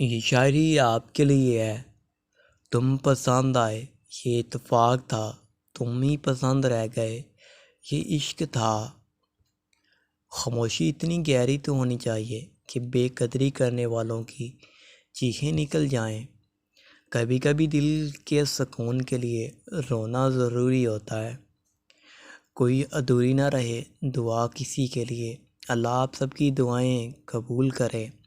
ये शायरी आपके लिए है। तुम पसंद आए, ये इत्तेफाक था। तुम ही पसंद रह गए, ये इश्क था। खामोशी इतनी गहरी तो होनी चाहिए कि बेकदरी करने वालों की चीखें निकल जाएं। कभी कभी दिल के सुकून के लिए रोना ज़रूरी होता है। कोई अधूरी ना रहे दुआ किसी के लिए। अल्लाह आप सबकी दुआएं कबूल करे।